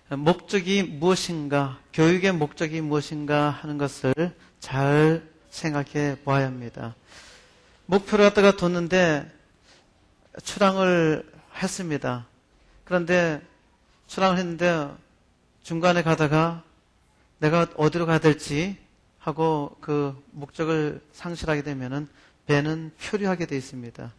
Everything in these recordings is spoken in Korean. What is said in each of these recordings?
목적이 무엇인가, 교육의 목적이 무엇인가 하는 것을 잘 생각해 보아야 합니다. 목표를 갖다가 뒀는데 출항을 했습니다. 그런데 출항을 했는데 중간에 가다가 내가 어디로 가야 될지 하고 그 목적을 상실하게 되면은 배는 표류하게 되어 있습니다.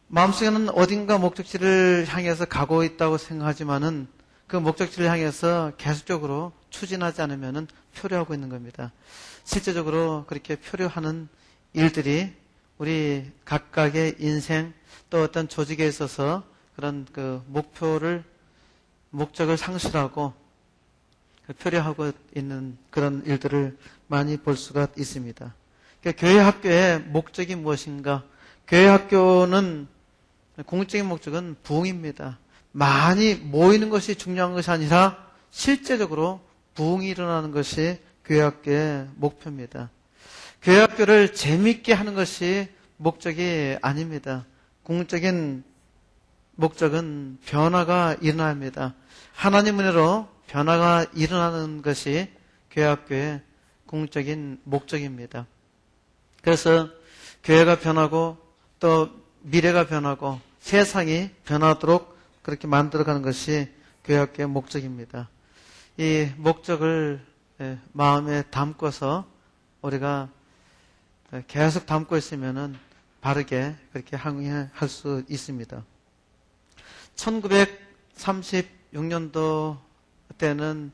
마음속에는 어딘가 목적지를 향해서 가고 있다고 생각하지만은 그 목적지를 향해서 계속적으로 추진하지 않으면은 표류하고 있는 겁니다. 실제적으로 그렇게 표류하는 일들이 우리 각각의 인생 또 어떤 조직에 있어서 그런 그 목적을 상실하고 표류하고 있는 그런 일들을 많이 볼 수가 있습니다. 그러니까 교회 학교의 목적이 무엇인가? 교회 학교는 공적인 목적은 부흥입니다. 많이 모이는 것이 중요한 것이 아니라 실제적으로 부흥이 일어나는 것이 교회 학교의 목표입니다. 교회 학교를 재미있게 하는 것이 목적이 아닙니다. 공적인 목적은 변화가 일어나야 합니다. 하나님 은혜로 변화가 일어나는 것이 교회 학교의 공적인 목적입니다. 그래서 교회가 변하고 또 미래가 변하고 세상이 변하도록 그렇게 만들어가는 것이 교회 학교의 목적입니다. 이 목적을 마음에 담고서 우리가 계속 담고 있으면은 바르게 그렇게 항의할 수 있습니다. 1936년도 때는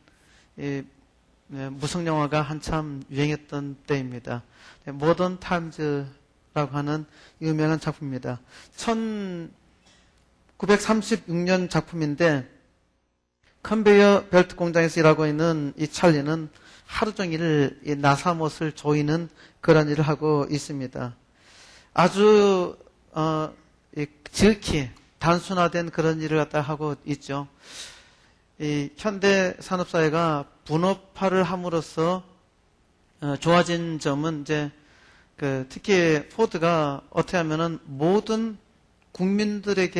무성 영화가 한참 유행했던 때입니다. 모던 타임즈라고 하는 유명한 작품입니다. 1936년 작품인데 컨베이어 벨트 공장에서 일하고 있는 이 찰리는 하루 종일 이 나사못을 조이는 그런 일을 하고 있습니다. 아주 지극히 단순화된 그런 일을 갖다 하고 있죠. 이 현대 산업사회가 분업화를 함으로써 좋아진 점은 이제 특히 포드가 어떻게 하면은 모든 국민들이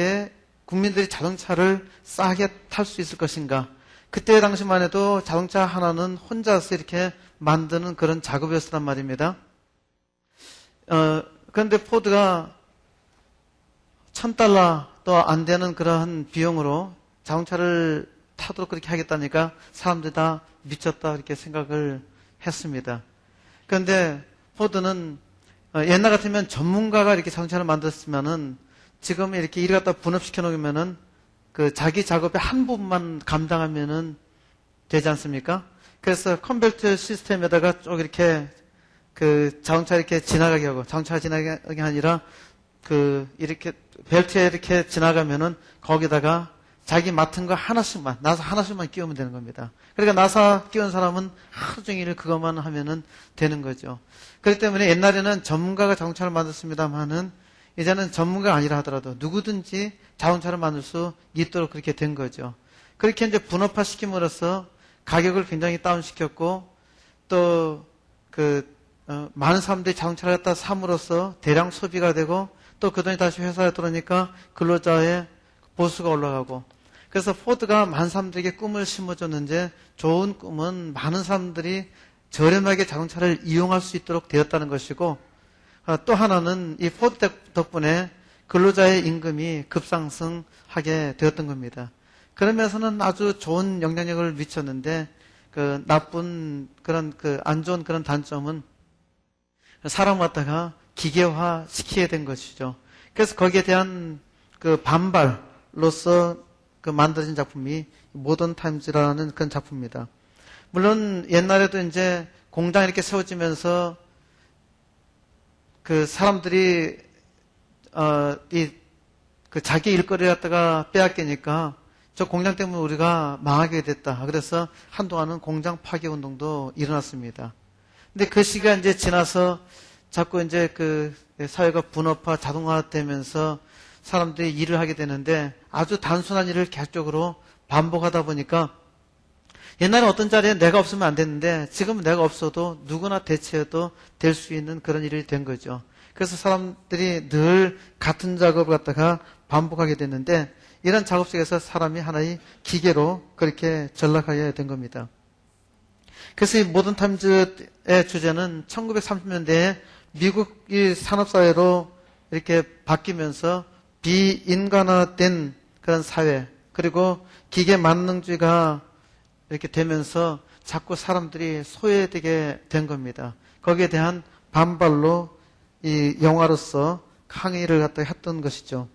자동차를 싸게 탈 수 있을 것인가. 그때 당시만 해도 자동차 하나는 혼자서 이렇게 만드는 그런 작업이었단 말입니다. 그런데 포드가 $1,000도 안 되는 그러한 비용으로 자동차를 타도록 그렇게 하겠다니까 사람들이 다 미쳤다 이렇게 생각을 했습니다. 그런데 포드는 옛날 같으면 전문가가 이렇게 자동차를 만들었으면은 지금 이렇게 일을 갖다 분업시켜 놓으면은 그 자기 작업의 한 부분만 감당하면은 되지 않습니까? 그래서 컨벨트 시스템에다가 쭉 이렇게 그 자동차 이렇게 지나가게 하고 자동차가 지나가게 아니라 이렇게 벨트에 이렇게 지나가면은 거기다가 자기 맡은 거 나사 하나씩만 끼우면 되는 겁니다. 그러니까 나사 끼운 사람은 하루 종일 그것만 하면은 되는 거죠. 그렇기 때문에 옛날에는 전문가가 자동차를 만들었습니다만은 이제는 전문가가 아니라 하더라도 누구든지 자동차를 만들 수 있도록 그렇게 된 거죠. 그렇게 이제 분업화 시킴으로써 가격을 굉장히 다운시켰고 또 많은 사람들이 자동차를 갖다 삼으로써 대량 소비가 되고 또 그 돈이 다시 회사에 들어오니까 근로자의 보수가 올라가고 그래서 포드가 많은 사람들에게 꿈을 심어줬는데 좋은 꿈은 많은 사람들이 저렴하게 자동차를 이용할 수 있도록 되었다는 것이고 또 하나는 이 포드 덕분에 근로자의 임금이 급상승하게 되었던 겁니다. 그러면서는 아주 좋은 영향력을 미쳤는데 안 좋은 그런 단점은 사람 갖다가 기계화 시키게 된 것이죠. 그래서 거기에 대한 반발로서 만들어진 작품이 모던 타임즈라는 그런 작품입니다. 물론 옛날에도 이제 공장 이렇게 세워지면서 사람들이 자기 일거리를 갖다가 빼앗기니까 저 공장 때문에 우리가 망하게 됐다. 그래서 한동안은 공장 파괴 운동도 일어났습니다. 근데 그 시기가 이제 지나서 자꾸 이제 사회가 분업화, 자동화되면서 사람들이 일을 하게 되는데 아주 단순한 일을 계속적으로 반복하다 보니까 옛날에 어떤 자리에 내가 없으면 안 됐는데 지금은 내가 없어도 누구나 대체해도 될 수 있는 그런 일이 된 거죠. 그래서 사람들이 늘 같은 작업을 갖다가 반복하게 됐는데 이런 작업 속에서 사람이 하나의 기계로 그렇게 전락하게 된 겁니다. 그래서 이 모던 타임즈의 주제는 1930년대에 미국이 산업사회로 이렇게 바뀌면서 비인간화된 그런 사회, 그리고 기계 만능주의가 이렇게 되면서 자꾸 사람들이 소외되게 된 겁니다. 거기에 대한 반발로 이 영화로서 항의를 갖다 했던 것이죠.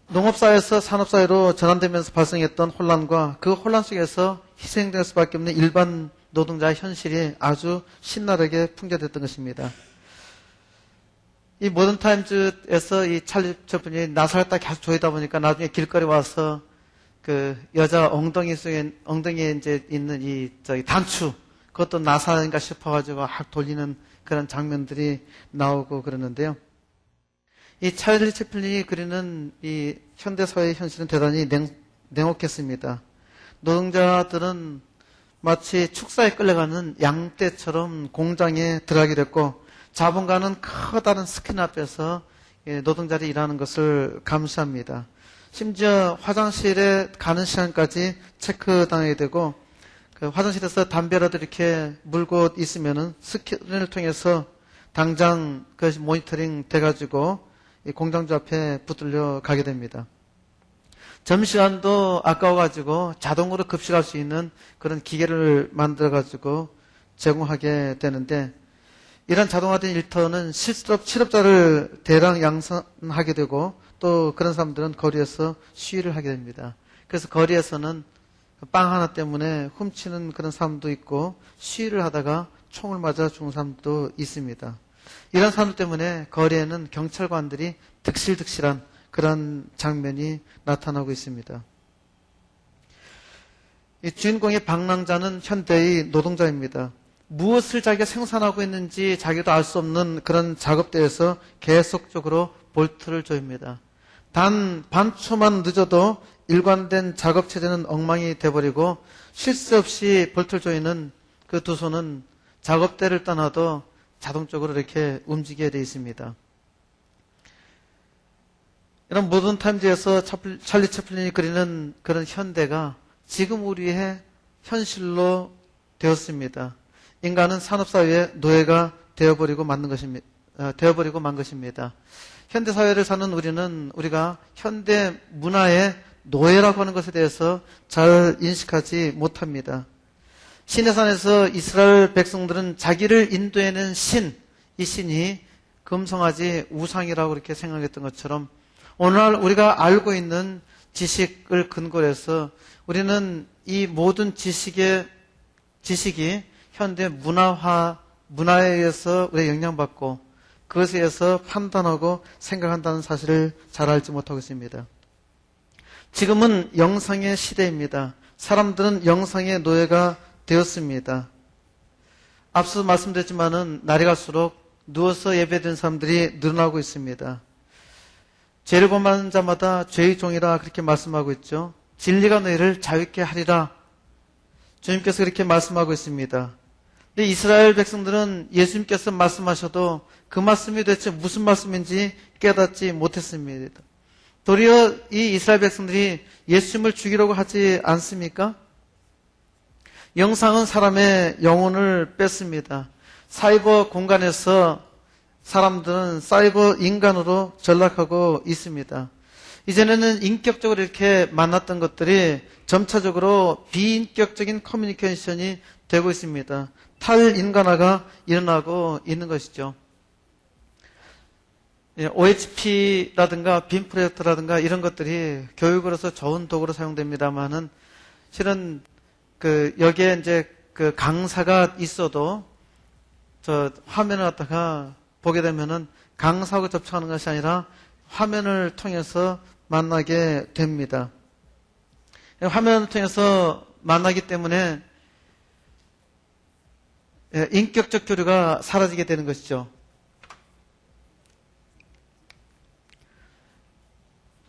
농업사회에서 산업사회로 전환되면서 발생했던 혼란과 그 혼란 속에서 희생될 수밖에 없는 일반 노동자의 현실이 아주 신나게 풍자됐던 것입니다. 이 모던 타임즈에서 이 찰리 채플린이 나사를 딱 계속 조이다 보니까 나중에 길거리 와서 그 여자 엉덩이에 이제 있는 이 단추, 그것도 나사인가 싶어가지고 막 돌리는 그런 장면들이 나오고 그러는데요. 이 찰리 채플린이 그리는 이 현대사회의 현실은 대단히 냉혹했습니다. 노동자들은 마치 축사에 끌려가는 양떼처럼 공장에 들어가게 됐고 자본가는 커다란 스크린 앞에서 노동자들이 일하는 것을 감시합니다. 심지어 화장실에 가는 시간까지 체크당하게 되고 그 화장실에서 담배라도 이렇게 물고 있으면은 스크린을 통해서 당장 그것이 모니터링 돼가지고 이 공장주 앞에 붙들려 가게 됩니다. 점심시간도 아까워가지고 자동으로 급식할 수 있는 그런 기계를 만들어가지고 제공하게 되는데 이런 자동화된 일터는 실업자를 대량 양산하게 되고 또 그런 사람들은 거리에서 시위를 하게 됩니다. 그래서 거리에서는 빵 하나 때문에 훔치는 그런 사람도 있고 시위를 하다가 총을 맞아 죽은 사람도 있습니다. 이런 사람들 때문에 거리에는 경찰관들이 득실득실한 그런 장면이 나타나고 있습니다. 이 주인공의 방랑자는 현대의 노동자입니다. 무엇을 자기가 생산하고 있는지 자기도 알 수 없는 그런 작업대에서 계속적으로 볼트를 조입니다. 단 반초만 늦어도 일관된 작업체제는 엉망이 돼버리고 쉴 새 없이 볼트를 조이는 그 두 손은 작업대를 떠나도 자동적으로 이렇게 움직이게 되어 있습니다. 이런 모던 타임즈에서 찰리 채플린이 그리는 그런 현대가 지금 우리의 현실로 되었습니다. 인간은 산업사회의 노예가 되어버리고 만 것입니다. 현대사회를 사는 우리가 현대 문화의 노예라고 하는 것에 대해서 잘 인식하지 못합니다. 시내산에서 이스라엘 백성들은 자기를 인도해낸 이 신이 금성아지 우상이라고 이렇게 생각했던 것처럼 오늘날 우리가 알고 있는 지식을 근거로 해서 우리는 이 모든 지식이 현대 문화에 의해서 우리가 영향받고 그것에 의해서 판단하고 생각한다는 사실을 잘 알지 못하고 있습니다. 지금은 영상의 시대입니다. 사람들은 영상의 노예가 되었습니다. 앞서 말씀드렸지만은 날이 갈수록 누워서 예배드리는 사람들이 늘어나고 있습니다. 죄를 범하는 자마다 죄의 종이라 그렇게 말씀하고 있죠. 진리가 너희를 자유케 하리라. 주님께서 그렇게 말씀하고 있습니다. 근데 이스라엘 백성들은 예수님께서 말씀하셔도 그 말씀이 도대체 무슨 말씀인지 깨닫지 못했습니다. 도리어 이 이스라엘 백성들이 예수님을 죽이려고 하지 않습니까? 영상은 사람의 영혼을 뺐습니다. 사이버 공간에서 사람들은 사이버 인간으로 전락하고 있습니다. 이전에는 인격적으로 이렇게 만났던 것들이 점차적으로 비인격적인 커뮤니케이션이 되고 있습니다. 탈인간화가 일어나고 있는 것이죠. OHP라든가 빔 프로젝터라든가 이런 것들이 교육으로서 좋은 도구로 사용됩니다만은 실은 여기에 이제 강사가 있어도 저 화면을 갖다가 보게 되면은 강사하고 접촉하는 것이 아니라 화면을 통해서 만나게 됩니다. 화면을 통해서 만나기 때문에 인격적 교류가 사라지게 되는 것이죠.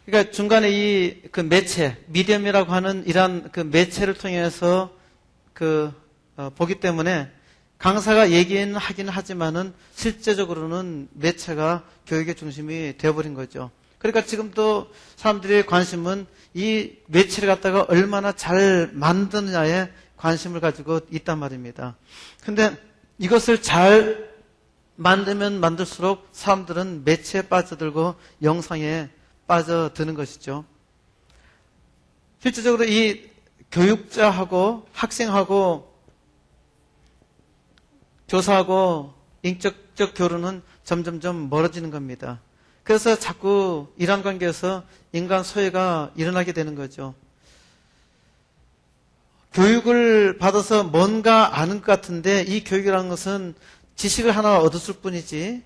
그러니까 중간에 그 매체, 미디엄이라고 하는 이러한 그 매체를 통해서 보기 때문에 강사가 얘기는 하긴 하지만은 실제적으로는 매체가 교육의 중심이 되어버린 거죠. 그러니까 지금도 사람들의 관심은 이 매체를 갖다가 얼마나 잘 만드느냐에 관심을 가지고 있단 말입니다. 근데 이것을 잘 만들면 만들수록 사람들은 매체에 빠져들고 영상에 빠져드는 것이죠. 실질적으로 이 교육자하고 학생하고 교사하고 인격적 교류는 점점점 멀어지는 겁니다. 그래서 자꾸 이런 관계에서 인간 소외가 일어나게 되는 거죠. 교육을 받아서 뭔가 아는 것 같은데 이 교육이라는 것은 지식을 하나 얻었을 뿐이지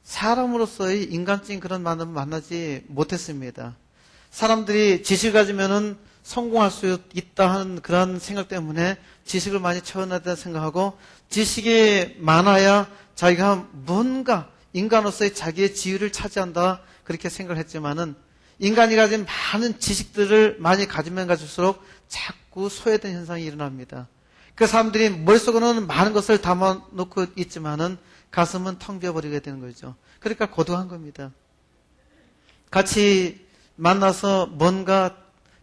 사람으로서의 인간적인 그런 마음을 만나지 못했습니다. 사람들이 지식을 가지면은 성공할 수 있다 하는 그런 생각 때문에 지식을 많이 채워놔야 된다 생각하고 지식이 많아야 자기가 뭔가 인간으로서의 자기의 지위를 차지한다 그렇게 생각을 했지만은 인간이 가진 많은 지식들을 많이 가지면 가질수록 자꾸 소외된 현상이 일어납니다. 그 사람들이 머릿속으로는 많은 것을 담아놓고 있지만은 가슴은 텅 비어버리게 되는 거죠. 그러니까 고독한 겁니다. 같이 만나서 뭔가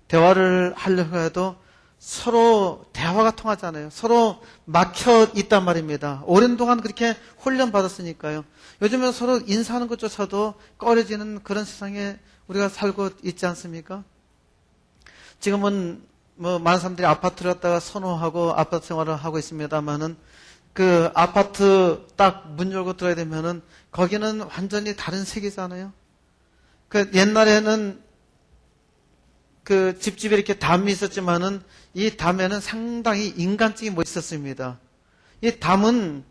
대화를 하려고 해도 서로 대화가 통하지 않아요. 서로 막혀 있단 말입니다. 오랜 동안 그렇게 훈련받았으니까요. 요즘은 서로 인사하는 것조차도 꺼려지는 그런 세상에 우리가 살고 있지 않습니까? 지금은 많은 사람들이 아파트를 갖다가 선호하고 아파트 생활을 하고 있습니다만은 그 아파트 딱 문 열고 들어야 되면은 거기는 완전히 다른 세계잖아요. 그 옛날에는 그 집집에 이렇게 담이 있었지만은 이 담에는 상당히 인간적인 뭐 있었습니다. 이 담은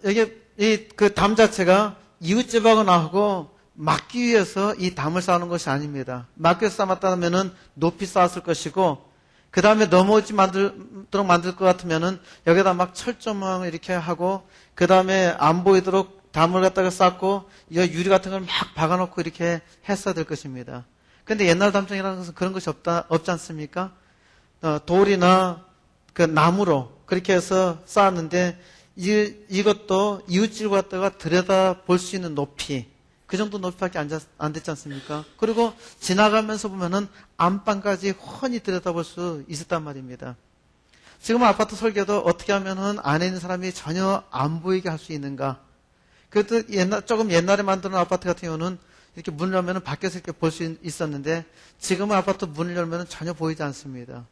여기 이 그 담 자체가 이웃집하고 나하고 막기 위해서 이 담을 쌓는 것이 아닙니다. 막기 위해서 쌓았다면은 높이 쌓았을 것이고 그 다음에 넘어오지 만들도록 만들 것 같으면은 여기다 막 철조망 이렇게 하고 그 다음에 안 보이도록 담을 갖다가 쌓고 유리 같은 걸 막 박아놓고 이렇게 했어야 될 것입니다. 근데 옛날 담장이라는 것은 그런 것이 없지 않습니까? 돌이나 그 나무로 그렇게 해서 쌓았는데 이것도 이웃집을 갖다가 들여다 볼 수 있는 높이 그 정도 높이밖에 안 됐지 않습니까? 그리고 지나가면서 보면은 안방까지 훤히 들여다볼 수 있었단 말입니다. 지금 아파트 설계도 어떻게 하면은 안에 있는 사람이 전혀 안 보이게 할 수 있는가? 그것도 조금 옛날에 만드는 아파트 같은 경우는 이렇게 문을 열면은 밖에서 이렇게 볼 수 있었는데 지금은 아파트 문을 열면은 전혀 보이지 않습니다.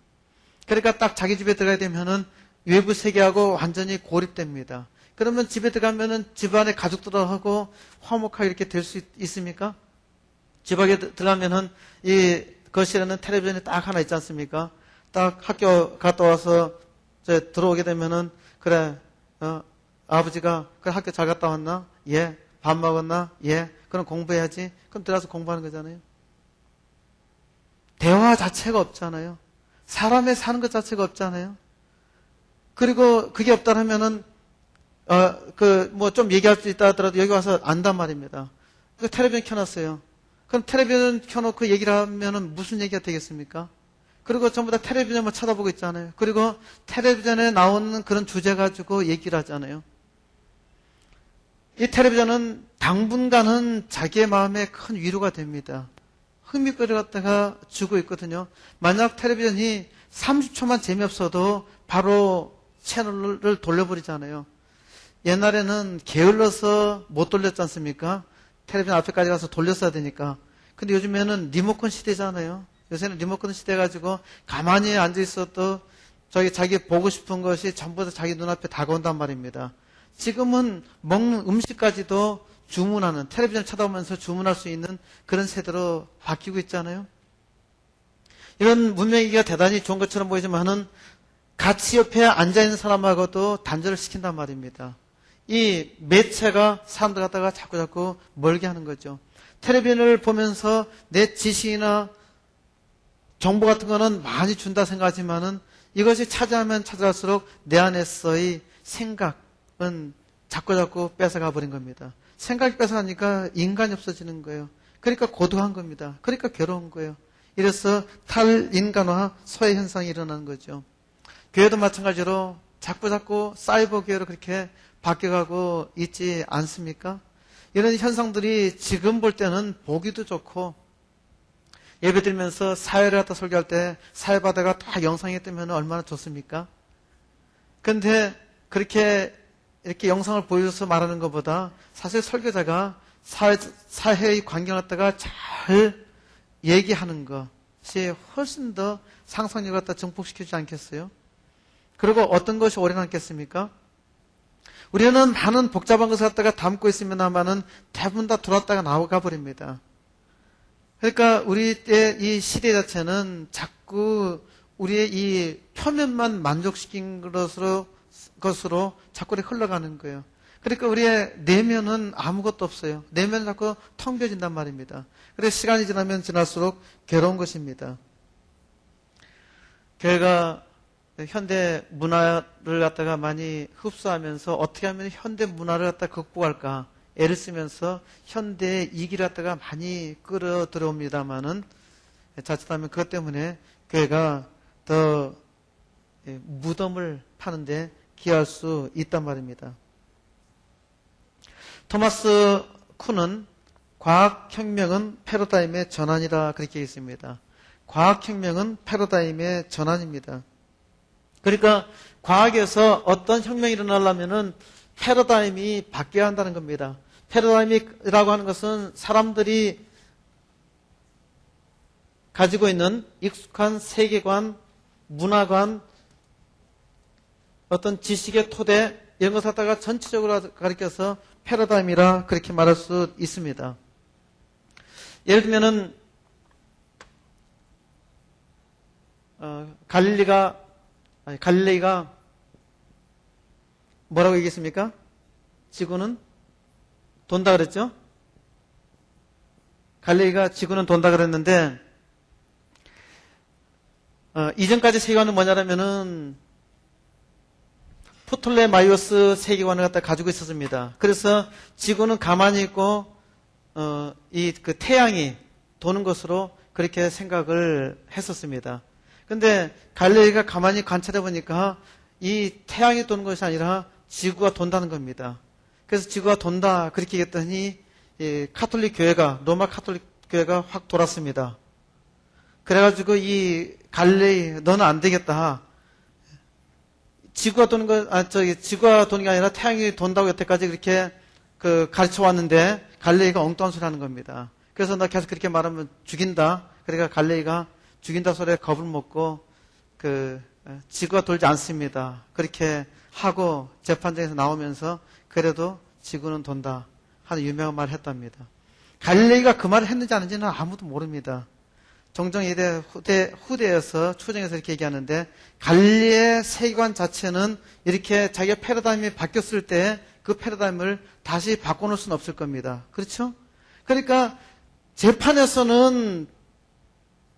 그러니까 딱 자기 집에 들어가야 되면은 외부 세계하고 완전히 고립됩니다. 그러면 집에 들어가면은 집안에 가족들하고 화목하게 이렇게 될 수 있습니까? 집안에 들어가면은 이 거실에는 텔레비전이 딱 하나 있지 않습니까? 딱 학교 갔다 와서 들어오게 되면은 그래, 아버지가 그래 학교 잘 갔다 왔나? 예. 밥 먹었나? 예. 그럼 공부해야지. 그럼 들어가서 공부하는 거잖아요. 대화 자체가 없잖아요. 사람의 사는 것 자체가 없잖아요. 그리고 그게 없다 하면은 좀 얘기할 수 있다 하더라도 여기 와서 안단 말입니다. 그 텔레비전 켜놨어요. 그럼 텔레비전 켜놓고 얘기를 하면은 무슨 얘기가 되겠습니까? 그리고 전부 다 텔레비전만 쳐다보고 있잖아요. 그리고 텔레비전에 나오는 그런 주제 가지고 얘기를 하잖아요. 이 텔레비전은 당분간은 자기의 마음에 큰 위로가 됩니다. 흥미거리 갖다가 주고 있거든요. 만약 텔레비전이 30초만 재미없어도 바로 채널을 돌려버리잖아요. 옛날에는 게을러서 못 돌렸지 않습니까? 텔레비전 앞에까지 가서 돌렸어야 되니까. 근데 요즘에는 리모컨 시대잖아요. 요새는 리모컨 시대 가지고 가만히 앉아 있어도 자기 보고 싶은 것이 전부 다 자기 눈앞에 다가온단 말입니다. 지금은 먹는 음식까지도 주문하는, 텔레비전 쳐다보면서 주문할 수 있는 그런 세대로 바뀌고 있잖아요. 이런 문명이기가 대단히 좋은 것처럼 보이지만은 같이 옆에 앉아있는 사람하고도 단절을 시킨단 말입니다. 이 매체가 사람들 갖다가 자꾸 멀게 하는 거죠. 텔레비전을 보면서 내 지식이나 정보 같은 거는 많이 준다 생각하지만은 이것이 찾아가면 찾아갈수록 내 안에서의 생각은 자꾸 뺏어가 버린 겁니다. 생각이 뺏어가니까 인간이 없어지는 거예요. 그러니까 고독한 겁니다. 그러니까 괴로운 거예요. 이래서 탈인간화 소외 현상이 일어나는 거죠. 교회도 마찬가지로 자꾸 사이버 교회로 그렇게 바뀌어가고 있지 않습니까? 이런 현상들이 지금 볼 때는 보기도 좋고, 예배 드리면서 사회를 갖다 설교할 때 사회바다가 다 영상에 뜨면 얼마나 좋습니까? 근데 그렇게 이렇게 영상을 보여줘서 말하는 것보다 사실 설교자가 사회의 관계를 갖다가 잘 얘기하는 것이 훨씬 더 상상력을 갖다 증폭시키지 않겠어요? 그리고 어떤 것이 오래 남겠습니까? 우리는 많은 복잡한 것을 갖다가 담고 있으면만은 대부분 다 돌았다가 나가 버립니다. 그러니까 우리 때 이 시대 자체는 자꾸 우리의 이 표면만 만족시킨 것으로 자꾸 흘러가는 거예요. 그러니까 우리의 내면은 아무것도 없어요. 내면은 자꾸 텅 비어진단 말입니다. 그래서 시간이 지나면 지날수록 괴로운 것입니다. 교회가 현대 문화를 갖다가 많이 흡수하면서 어떻게 하면 현대 문화를 갖다 극복할까 애를 쓰면서 현대의 이기를 갖다가 많이 끌어 들어옵니다만은 자칫하면 그것 때문에 교회가 더 무덤을 파는데 기여할 수 있단 말입니다. 토마스 쿤은 과학혁명은 패러다임의 전환이라 그렇게 했습니다. 과학혁명은 패러다임의 전환입니다. 그러니까 과학에서 어떤 혁명이 일어나려면은 패러다임이 바뀌어야 한다는 겁니다. 패러다임이라고 하는 것은 사람들이 가지고 있는 익숙한 세계관, 문화관, 어떤 지식의 토대 이런 것을 갖다가 전체적으로 가리켜서 패러다임이라 그렇게 말할 수 있습니다. 예를 들면은 갈릴레이가 뭐라고 얘기했습니까? 지구는 돈다 그랬죠? 갈릴레이가 지구는 돈다 그랬는데 이전까지 세계관은 뭐냐면은 프톨레마이오스 세계관을 갖다 가지고 있었습니다. 그래서 지구는 가만히 있고 그 태양이 도는 것으로 그렇게 생각을 했었습니다. 근데 갈릴레이가 가만히 관찰해 보니까 이 태양이 도는 것이 아니라 지구가 돈다는 겁니다. 그래서 지구가 돈다 그렇게 얘기했더니 카톨릭 교회가 로마 카톨릭 교회가 확 돌았습니다. 그래가지고 이 갈릴레이 너는 안 되겠다. 지구가 도는 지구가 도는 게 아니라 태양이 돈다고 여태까지 그렇게 가르쳐 왔는데 갈릴레이가 엉뚱한 소리 하는 겁니다. 그래서 나 계속 그렇게 말하면 죽인다. 그러니까 갈릴레이가 죽인다 소리에 겁을 먹고 지구가 돌지 않습니다. 그렇게 하고 재판장에서 나오면서 그래도 지구는 돈다 하는 유명한 말을 했답니다. 갈릴레이가 그 말을 했는지 안 했는지는 아무도 모릅니다. 종종 이대 후대에서 추정해서 이렇게 얘기하는데 갈릴레이의 세계관 자체는 이렇게 자기가 패러다임이 바뀌었을 때 그 패러다임을 다시 바꿔놓을 수는 없을 겁니다. 그렇죠? 그러니까 재판에서는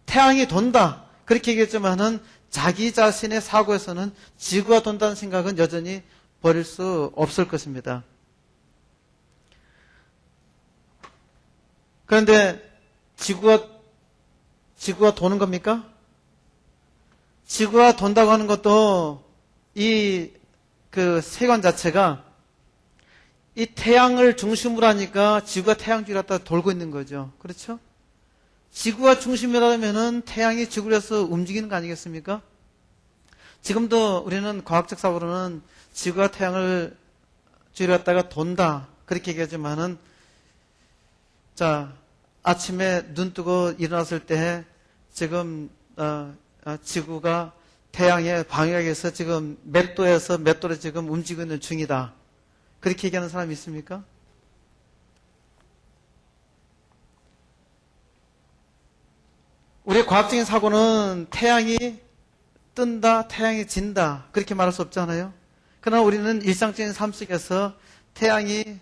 태양이 돈다 그렇게 얘기했지만은 자기 자신의 사고에서는 지구가 돈다는 생각은 여전히 버릴 수 없을 것입니다. 그런데 지구가 도는 겁니까? 지구가 돈다고 하는 것도 세관 자체가 이 태양을 중심으로 하니까 지구가 태양주를 갖다 돌고 있는 거죠. 그렇죠? 지구가 중심이라면은 태양이 지구를 해서 움직이는 거 아니겠습니까? 지금도 우리는 과학적 사고로는 지구가 태양을 주위를 갖다가 돈다 그렇게 얘기하지만은 아침에 눈 뜨고 일어났을 때 지금 지구가 태양의 방향에서 지금 몇 도에서 몇 도로 지금 움직이고 있는 중이다. 그렇게 얘기하는 사람이 있습니까? 우리의 과학적인 사고는 태양이 뜬다, 태양이 진다 그렇게 말할 수 없잖아요. 그러나 우리는 일상적인 삶 속에서 태양이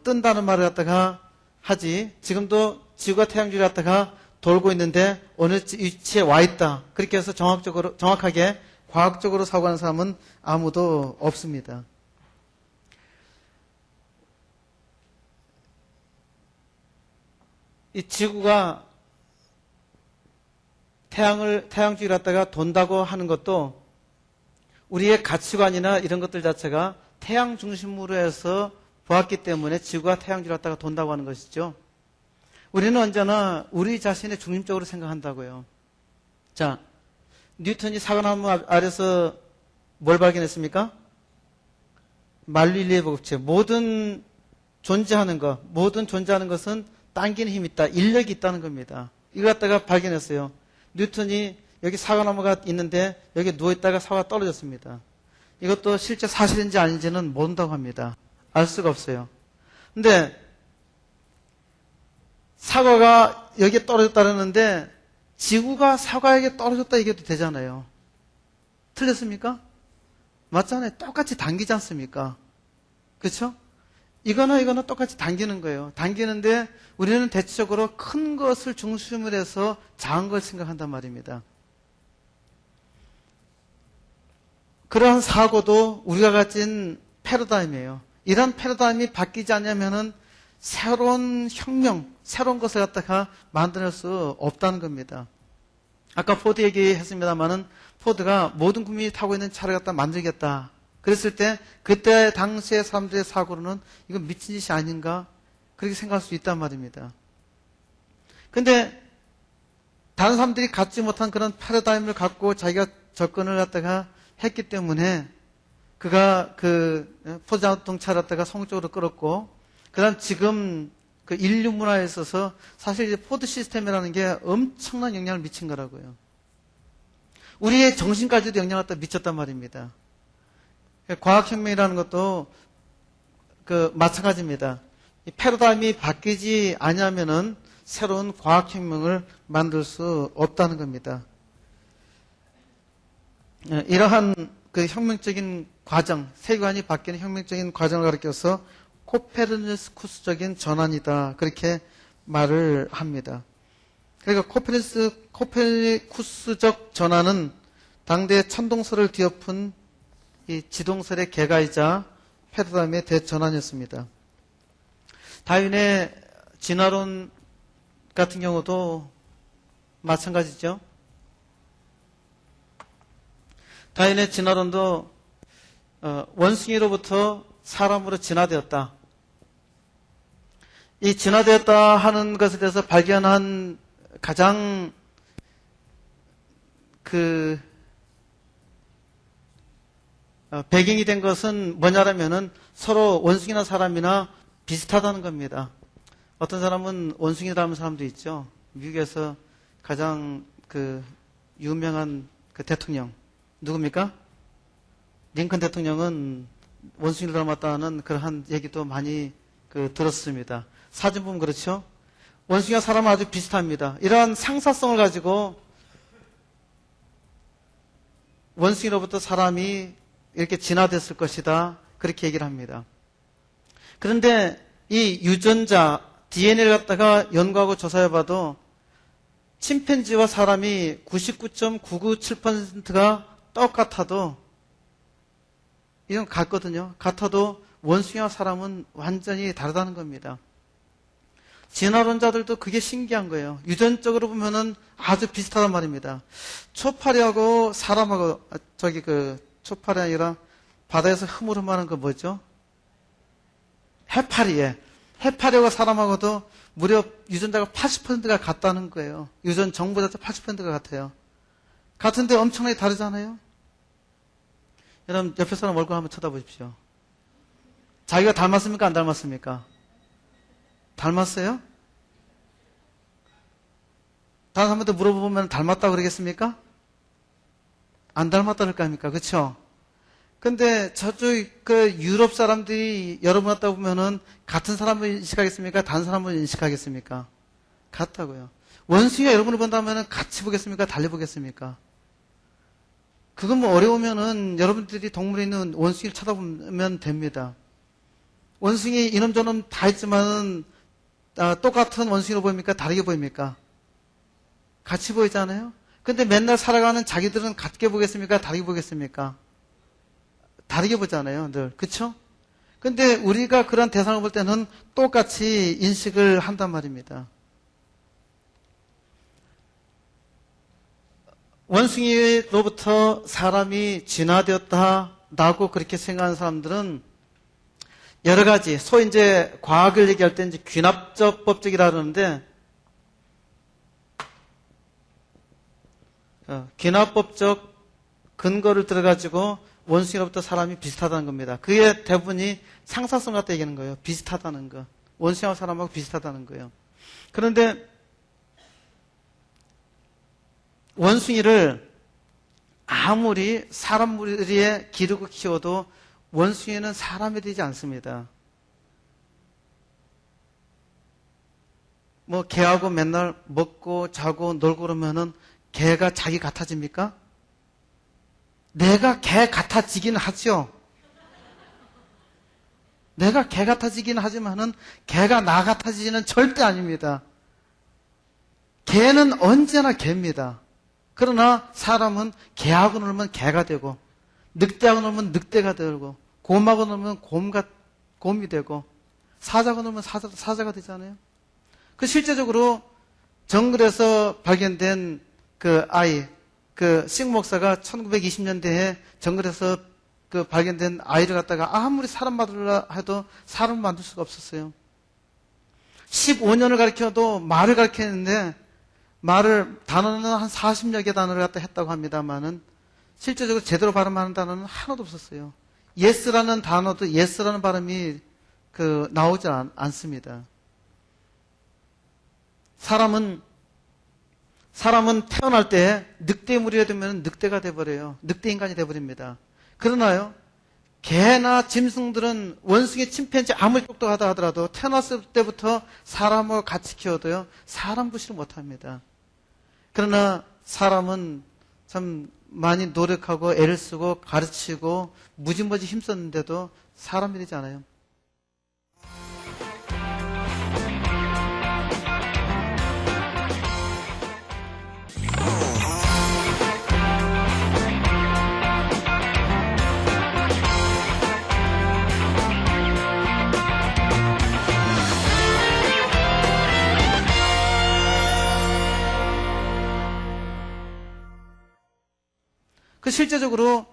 뜬다는 말을 갖다가 하지 지금도 지구가 태양주를 갖다가 돌고 있는데 어느 위치에 와 있다 그렇게 해서 정확하게 과학적으로 사고하는 사람은 아무도 없습니다. 이 지구가 태양주를 갖다가 돈다고 하는 것도 우리의 가치관이나 이런 것들 자체가 태양 중심으로 해서 보았기 때문에 지구가 태양주로 왔다가 돈다고 하는 것이죠. 우리는 언제나 우리 자신의 중심적으로 생각한다고요. 자, 뉴턴이 사과나무 아래서 뭘 발견했습니까? 말릴리의 법칙. 모든 존재하는 것은 당기는 힘이 있다. 인력이 있다는 겁니다. 이거 갖다가 발견했어요. 뉴턴이 여기 사과나무가 있는데 여기 누워있다가 사과가 떨어졌습니다. 이것도 실제 사실인지 아닌지는 모른다고 합니다. 알 수가 없어요. 근데 사과가 여기에 떨어졌다는데 지구가 사과에게 떨어졌다 얘기해도 되잖아요. 틀렸습니까? 맞잖아요. 똑같이 당기지 않습니까? 그렇죠? 이거나 똑같이 당기는 거예요. 당기는데 우리는 대체적으로 큰 것을 중심으로 해서 작은 걸 생각한단 말입니다. 그러한 사고도 우리가 가진 패러다임이에요. 이런 패러다임이 바뀌지 않냐면은 새로운 혁명, 새로운 것을 갖다가 만들 수 없다는 겁니다. 아까 포드 얘기했습니다만은 포드가 모든 국민이 타고 있는 차를 갖다 만들겠다. 그랬을 때 그때 당시의 사람들의 사고로는 이건 미친 짓이 아닌가 그렇게 생각할 수 있단 말입니다. 근데 다른 사람들이 갖지 못한 그런 패러다임을 갖고 자기가 접근을 갖다가 했기 때문에 그가 그 포드 자동차를 갖다가 성공적으로 끌었고 그다음 지금 그 인류 문화에 있어서 사실 이제 포드 시스템이라는 게 엄청난 영향을 미친 거라고요. 우리의 정신까지도 영향을 갖다 미쳤단 말입니다. 과학혁명이라는 것도 그 마찬가지입니다. 이 패러다임이 바뀌지 않으면은 새로운 과학혁명을 만들 수 없다는 겁니다. 이러한 그 혁명적인 과정, 세계관이 바뀌는 혁명적인 과정을 가리켜서 코페르니쿠스적인 전환이다. 그렇게 말을 합니다. 그러니까 코페르니쿠스적 전환은 당대의 천동설을 뒤엎은 이 지동설의 개가이자 패러다임의 대전환이었습니다. 다윈의 진화론 같은 경우도 마찬가지죠. 다윈의 진화론도 원숭이로부터 사람으로 진화되었다. 이 진화되었다 하는 것에 대해서 발견한 가장 배경이 된 것은 뭐냐라면은 서로 원숭이나 사람이나 비슷하다는 겁니다. 어떤 사람은 원숭이 닮은 사람도 있죠. 미국에서 가장 유명한 대통령 누굽니까? 링컨 대통령은 원숭이를 닮았다는 그러한 얘기도 많이 들었습니다. 사진 보면 그렇죠? 원숭이와 사람은 아주 비슷합니다. 이러한 상사성을 가지고 원숭이로부터 사람이 이렇게 진화됐을 것이다. 그렇게 얘기를 합니다. 그런데 이 유전자 DNA를 갖다가 연구하고 조사해봐도 침팬지와 사람이 99.997%가 똑같아도 이건 같거든요. 같아도 원숭이와 사람은 완전히 다르다는 겁니다. 진화론자들도 그게 신기한 거예요. 유전적으로 보면은 아주 비슷하단 말입니다. 초파리하고 사람하고 초파리 아니라 바다에서 흐물흐물한 거 뭐죠? 해파리에. 해파리하고 사람하고도 무려 유전자가 80%가 같다는 거예요. 유전 정보 자체 80%가 같아요. 같은데 엄청나게 다르잖아요. 여러분 옆에 사람 얼굴 한번 쳐다보십시오. 자기가 닮았습니까? 안 닮았습니까? 닮았어요? 다른 사람한테 물어보면 닮았다고 그러겠습니까? 안 닮았다 그럴 거 아닙니까? 그쵸? 근데 저쪽 유럽 사람들이 여러분 왔다 보면은 같은 사람을 인식하겠습니까? 다른 사람을 인식하겠습니까? 같다고요. 원숭이가 여러분을 본다면은 같이 보겠습니까? 달리 보겠습니까? 그건 뭐 어려우면은 여러분들이 동물에 있는 원숭이를 쳐다보면 됩니다. 원숭이 이놈저놈 다 있지만은 똑같은 원숭이로 보입니까? 다르게 보입니까? 같이 보이잖아요? 근데 맨날 살아가는 자기들은 같게 보겠습니까? 다르게 보겠습니까? 다르게 보잖아요, 늘. 그쵸? 근데 우리가 그런 대상을 볼 때는 똑같이 인식을 한단 말입니다. 원숭이로부터 사람이 진화되었다라고 그렇게 생각하는 사람들은 여러 가지, 소위 이제 과학을 얘기할 때 이제 귀납적 법칙이라 그러는데, 귀납법적 근거를 들어가지고 원숭이로부터 사람이 비슷하다는 겁니다. 그게 대부분이 상사성 갖다 얘기하는 거예요. 비슷하다는 거. 원숭이하고 사람하고 비슷하다는 거예요. 그런데 원숭이를 아무리 사람 무리에 기르고 키워도 원숭이는 사람이 되지 않습니다. 뭐 개하고 맨날 먹고 자고 놀고 그러면은 개가 자기 같아집니까? 내가 개 같아지긴 하죠. 내가 개 같아지긴 하지만은 개가 나 같아지지는 절대 아닙니다. 개는 언제나 개입니다. 그러나 사람은 개하고 놀면 개가 되고, 늑대하고 놀면 늑대가 되고, 곰하고 놀면 곰이 되고, 사자하고 놀면 사자가 되잖아요. 그 실제적으로 정글에서 발견된 그 아이, 그 식 목사가 1920년대에 정글에서 그 발견된 아이를 갖다가 아무리 사람 만들라 해도 사람 만들 수가 없었어요. 15년을 가르쳐도 말을 가르쳤는데 단어는 한 40여 개 단어를 갖다 했다고 합니다만은 실제적으로 제대로 발음하는 단어는 하나도 없었어요. yes라는 단어도 yes라는 발음이 나오지 않습니다. 사람은 태어날 때 늑대 무리가 되면 늑대가 돼버려요. 늑대 인간이 돼버립니다. 그러나요, 개나 짐승들은 원숭이, 침팬지 아무리 똑똑하다 하더라도 태어났을 때부터 사람하고 같이 키워도요, 사람 구실을 못합니다. 그러나 사람은 참 많이 노력하고 애를 쓰고 가르치고 무지무지 힘썼는데도 사람이 되지 않아요. 그 실제적으로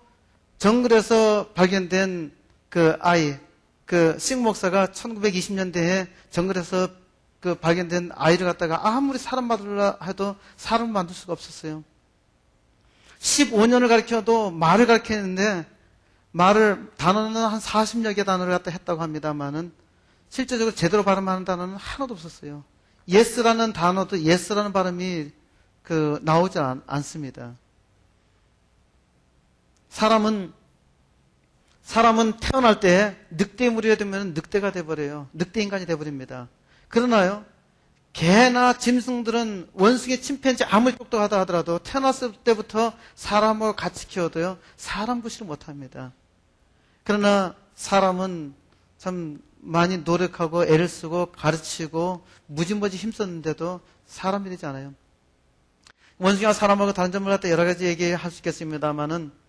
정글에서 발견된 그 아이, 그 식 목사가 1920년대에 정글에서 그 발견된 아이를 갖다가 아무리 사람 만들라 해도 사람 만들 수가 없었어요. 15년을 가르쳐도 말을 가르쳤는데 단어는 한 40여 개 단어를 갖다 했다고 합니다만은 실제적으로 제대로 발음하는 단어는 하나도 없었어요. yes라는 단어도 yes라는 발음이 나오지 않습니다. 사람은 태어날 때 늑대 무리가 되면 늑대가 돼버려요. 늑대 인간이 돼버립니다. 그러나요, 개나 짐승들은 원숭이, 침팬지 아무리 똑똑하다 하더라도 태어났을 때부터 사람하고 같이 키워도요, 사람 구실을 못합니다. 그러나 사람은 참 많이 노력하고 애를 쓰고 가르치고 무지무지 힘썼는데도 사람이 되지 않아요. 원숭이와 사람하고 다른 점을 갖다 여러 가지 얘기할 수 있겠습니다만은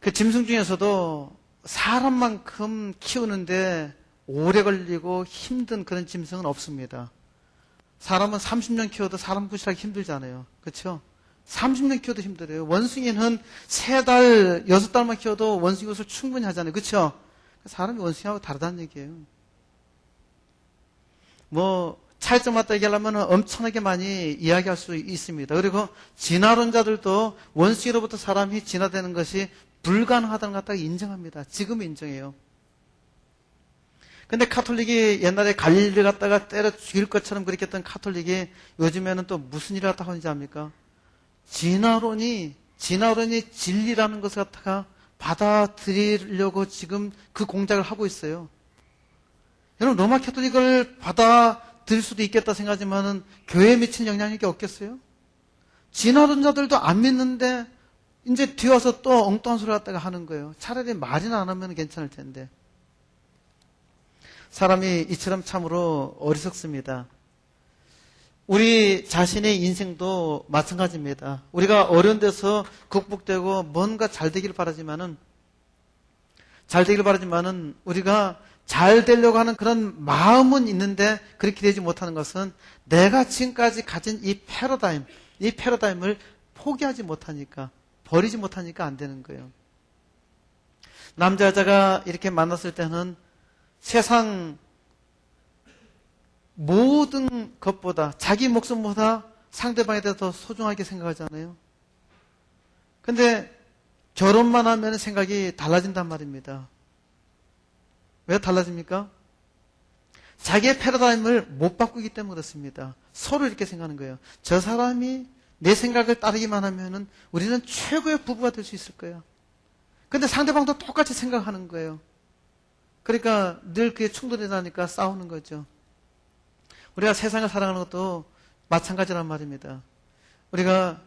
그 짐승 중에서도 사람만큼 키우는데 오래 걸리고 힘든 그런 짐승은 없습니다. 사람은 30년 키워도 사람 구실하기 힘들잖아요. 그렇죠? 30년 키워도 힘들어요. 원숭이는 3달, 6달만 키워도 원숭이 옷을 충분히 하잖아요. 그렇죠? 사람이 원숭이하고 다르다는 얘기예요. 차이점 맞다 얘기하려면 엄청나게 많이 이야기할 수 있습니다. 그리고 진화론자들도 원숭이로부터 사람이 진화되는 것이 불가능하다는 것 갖다가 인정합니다. 지금 인정해요. 근데 카톨릭이 옛날에 갈릴리를 갖다가 때려 죽일 것처럼 그렇게 했던 카톨릭이 요즘에는 또 무슨 일을 갖다 하는지 압니까? 진화론이 진리라는 것을 갖다가 받아들이려고 지금 그 공작을 하고 있어요. 여러분, 로마 카톨릭을 받아들일 수도 있겠다 생각하지만은 교회에 미친 영향력이 없겠어요? 진화론자들도 안 믿는데 이제 뒤와서 또 엉뚱한 소리 갖다가 하는 거예요. 차라리 말이나 안 하면 괜찮을 텐데. 사람이 이처럼 참으로 어리석습니다. 우리 자신의 인생도 마찬가지입니다. 우리가 어려운 데서 극복되고 뭔가 잘 되기를 바라지만은 우리가 잘 되려고 하는 그런 마음은 있는데 그렇게 되지 못하는 것은 내가 지금까지 가진 이 패러다임을 포기하지 못하니까, 버리지 못하니까 안 되는 거예요. 남자, 여자가 이렇게 만났을 때는 세상 모든 것보다, 자기 목숨보다 상대방에 대해서 더 소중하게 생각하잖아요. 근데 결혼만 하면 생각이 달라진단 말입니다. 왜 달라집니까? 자기의 패러다임을 못 바꾸기 때문에 그렇습니다. 서로 이렇게 생각하는 거예요. 저 사람이 내 생각을 따르기만 하면은 우리는 최고의 부부가 될 수 있을 거야. 근데 상대방도 똑같이 생각하는 거예요. 그러니까 늘 그게 충돌이 나니까 싸우는 거죠. 우리가 세상을 살아가는 것도 마찬가지란 말입니다. 우리가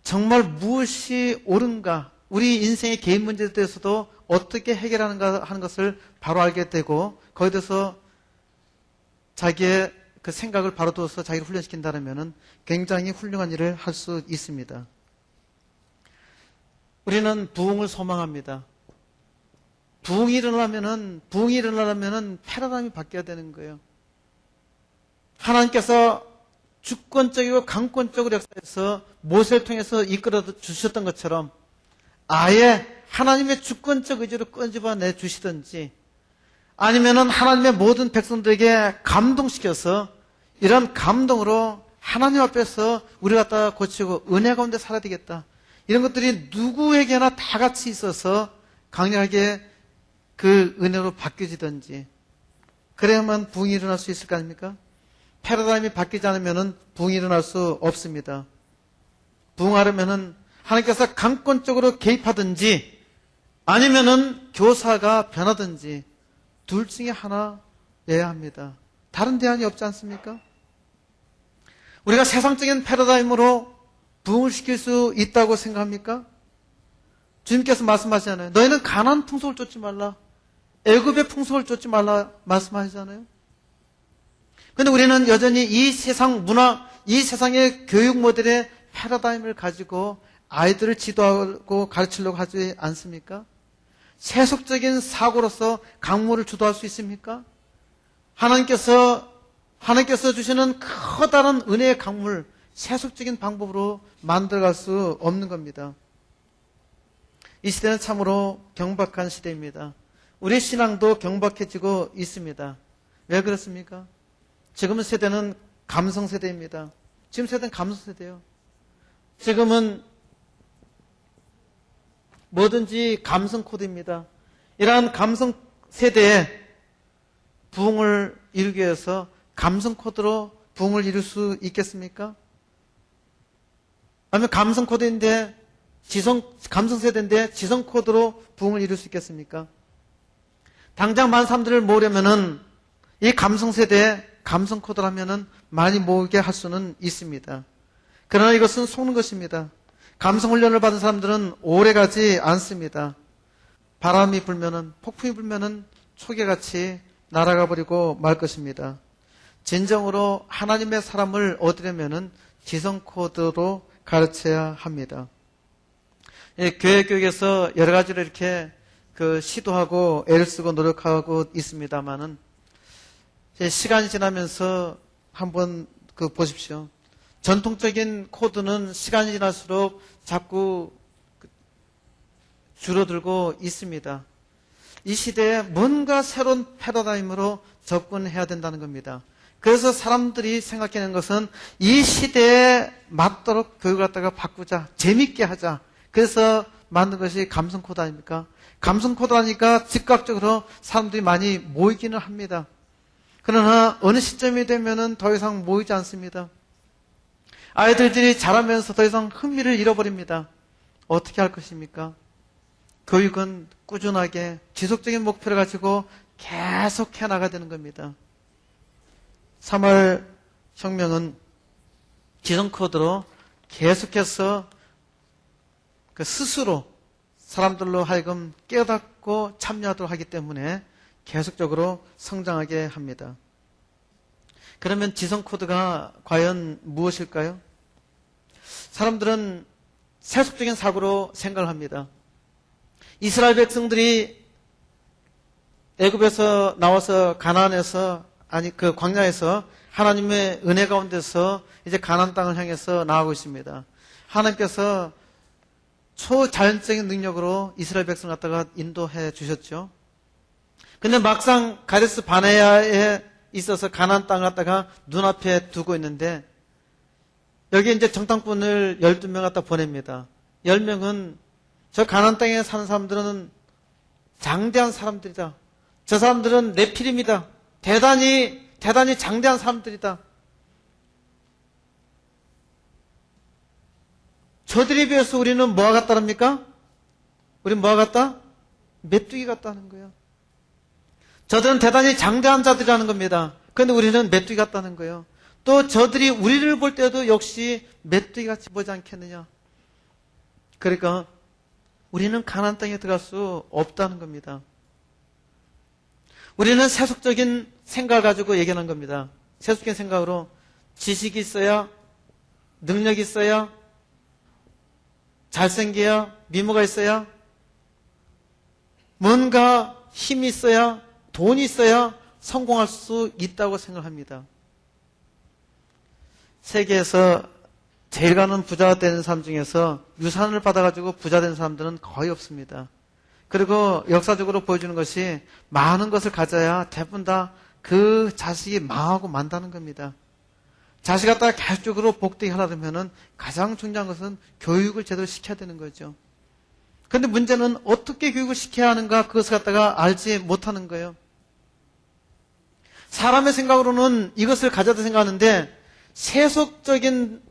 정말 무엇이 옳은가, 우리 인생의 개인 문제에 대해서도 어떻게 해결하는가 하는 것을 바로 알게 되고, 거기에 대해서 자기의 그 생각을 바로 두어서 자기를 훈련시킨다면 굉장히 훌륭한 일을 할 수 있습니다. 우리는 부흥을 소망합니다. 부흥이 일어나면은 패러다임이 바뀌어야 되는 거예요. 하나님께서 주권적이고 강권적으로 역사해서 모세를 통해서 이끌어 주셨던 것처럼 아예 하나님의 주권적 의지로 끄집어내 주시든지, 아니면은 하나님의 모든 백성들에게 감동시켜서 이런 감동으로 하나님 앞에서 우리 갖다가 고치고 은혜 가운데 살아야 되겠다. 이런 것들이 누구에게나 다 같이 있어서 강력하게 그 은혜로 바뀌어지든지, 그래야만 부흥이 일어날 수 있을 거 아닙니까? 패러다임이 바뀌지 않으면 부흥이 일어날 수 없습니다. 부흥하려면 하나님께서 강권적으로 개입하든지 아니면은 교사가 변하든지 둘 중에 하나여야 합니다. 다른 대안이 없지 않습니까? 우리가 세상적인 패러다임으로 부흥을 시킬 수 있다고 생각합니까? 주님께서 말씀하시잖아요. 너희는 가나안 풍속을 쫓지 말라. 애굽의 풍속을 쫓지 말라 말씀하시잖아요. 그런데 우리는 여전히 이 세상 문화, 이 세상의 교육 모델의 패러다임을 가지고 아이들을 지도하고 가르치려고 하지 않습니까? 세속적인 사고로서 강물을 주도할 수 있습니까? 하나님께서 주시는 커다란 은혜의 강물, 세속적인 방법으로 만들어갈 수 없는 겁니다. 이 시대는 참으로 경박한 시대입니다. 우리 신앙도 경박해지고 있습니다. 왜 그렇습니까? 지금 세대는 감성 세대입니다. 지금 세대는 감성 세대예요. 지금은 뭐든지 감성 코드입니다. 이러한 감성 세대에 부흥을 이루기 위해서 감성 코드로 부흥을 이룰 수 있겠습니까? 아니면 감성 코드인데 감성 세대인데 지성 코드로 부흥을 이룰 수 있겠습니까? 당장 많은 사람들을 모으려면은 이 감성 세대에 감성 코드라면은 많이 모으게 할 수는 있습니다. 그러나 이것은 속는 것입니다. 감성 훈련을 받은 사람들은 오래 가지 않습니다. 바람이 불면은, 폭풍이 불면은 초계같이 날아가 버리고 말 것입니다. 진정으로 하나님의 사람을 얻으려면은 지성 코드로 가르쳐야 합니다. 교회 교육에서 여러 가지로 이렇게 시도하고 애를 쓰고 노력하고 있습니다만은 시간이 지나면서 한번 보십시오. 전통적인 코드는 시간이 지날수록 자꾸 줄어들고 있습니다. 이 시대에 뭔가 새로운 패러다임으로 접근해야 된다는 겁니다. 그래서 사람들이 생각하는 것은 이 시대에 맞도록 교육을 갖다가 바꾸자, 재밌게 하자. 그래서 만든 것이 감성 코드 아닙니까? 감성 코드라니까 즉각적으로 사람들이 많이 모이기는 합니다. 그러나 어느 시점이 되면은 더 이상 모이지 않습니다. 아이들이 자라면서 더 이상 흥미를 잃어버립니다. 어떻게 할 것입니까? 교육은 꾸준하게 지속적인 목표를 가지고 계속 해나가야 되는 겁니다. 3월 혁명은 지성 코드로 계속해서 스스로 사람들로 하여금 깨닫고 참여하도록 하기 때문에 계속적으로 성장하게 합니다. 그러면 지성 코드가 과연 무엇일까요? 사람들은 세속적인 사고로 생각을 합니다. 이스라엘 백성들이 애굽에서 나와서 가나안에서 광야에서 하나님의 은혜 가운데서 이제 가나안 땅을 향해서 나아가고 있습니다. 하나님께서 초자연적인 능력으로 이스라엘 백성을 갖다가 인도해 주셨죠. 근데 막상 가데스 바네아에 있어서 가나안 땅을 갖다가 눈앞에 두고 있는데 여기 이제 정탐꾼을 12명 갖다 보냅니다. 10명은 저 가나안 땅에 사는 사람들은 장대한 사람들이다. 저 사람들은 네필입니다. 대단히 장대한 사람들이다. 저들에 비해서 우리는 뭐가 같다랍니까? 우리는 뭐가 같다? 메뚜기 같다는 거예요. 저들은 대단히 장대한 자들이라는 겁니다. 그런데 우리는 메뚜기 같다는 거예요. 또 저들이 우리를 볼 때도 역시 메뚜기 같이 보지 않겠느냐. 그러니까 우리는 가나안 땅에 들어갈 수 없다는 겁니다. 우리는 세속적인 생각을 가지고 얘기하는 겁니다. 세속적인 생각으로 지식이 있어야, 능력이 있어야, 잘생겨야, 미모가 있어야, 뭔가 힘이 있어야, 돈이 있어야 성공할 수 있다고 생각합니다. 세계에서 제일 가는 부자가 되는 사람 중에서 유산을 받아가지고 부자 된 사람들은 거의 없습니다. 그리고 역사적으로 보여주는 것이 많은 것을 가져야 대부분 다 그 자식이 망하고 만다는 겁니다. 자식 갖다가 계속적으로 복되게 하려면 가장 중요한 것은 교육을 제대로 시켜야 되는 거죠. 그런데 문제는 어떻게 교육을 시켜야 하는가 그것을 갖다가 알지 못하는 거예요. 사람의 생각으로는 이것을 가져다 생각하는데 세속적인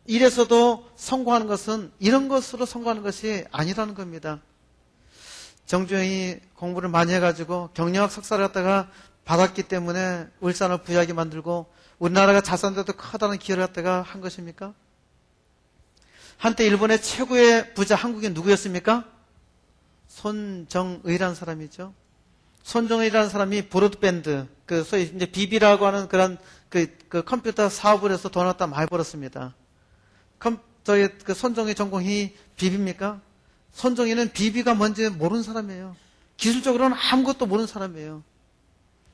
일에서도 성공하는 것은 이런 것으로 성공하는 것이 아니라는 겁니다. 정주영이 공부를 많이 해가지고 경영학 석사를 갖다가 받았기 때문에 울산을 부유하게 만들고 우리나라가 자산도 커다란 기여를 갖다가 한 것입니까? 한때 일본의 최고의 부자 한국인 누구였습니까? 손정의라는 사람이죠. 손정의라는 사람이 브로드밴드, 소위 이제 비비라고 하는 그런 그 컴퓨터 사업을 해서 돈 갖다 많이 벌었습니다. 손정의 전공이 비비입니까? 손정의는 비비가 뭔지 모르는 사람이에요. 기술적으로는 아무것도 모르는 사람이에요.